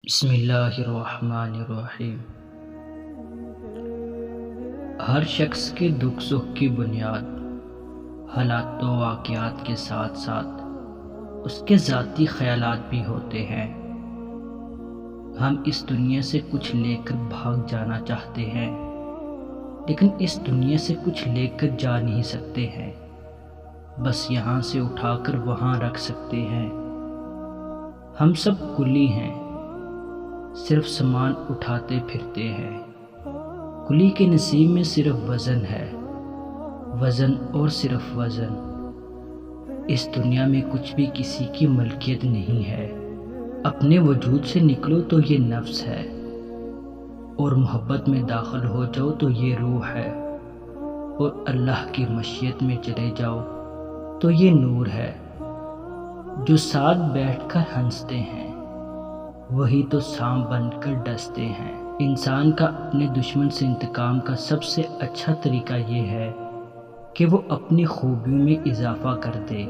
بسم اللہ الرحمن الرحیم۔ ہر شخص کے دکھ سکھ کی بنیاد حالات و واقعات کے ساتھ ساتھ اس کے ذاتی خیالات بھی ہوتے ہیں۔ ہم اس دنیا سے کچھ لے کر بھاگ جانا چاہتے ہیں، لیکن اس دنیا سے کچھ لے کر جا نہیں سکتے ہیں، بس یہاں سے اٹھا کر وہاں رکھ سکتے ہیں۔ ہم سب کلی ہیں، صرف سامان اٹھاتے پھرتے ہیں۔ کلی کے نصیب میں صرف وزن ہے، وزن اور صرف وزن۔ اس دنیا میں کچھ بھی کسی کی ملکیت نہیں ہے۔ اپنے وجود سے نکلو تو یہ نفس ہے، اور محبت میں داخل ہو جاؤ تو یہ روح ہے، اور اللہ کی مشیت میں چلے جاؤ تو یہ نور ہے۔ جو ساتھ بیٹھ کر ہنستے ہیں وہی تو سانپ بن کر ڈستے ہیں۔ انسان کا اپنے دشمن سے انتقام کا سب سے اچھا طریقہ یہ ہے کہ وہ اپنی خوبیوں میں اضافہ کر دے۔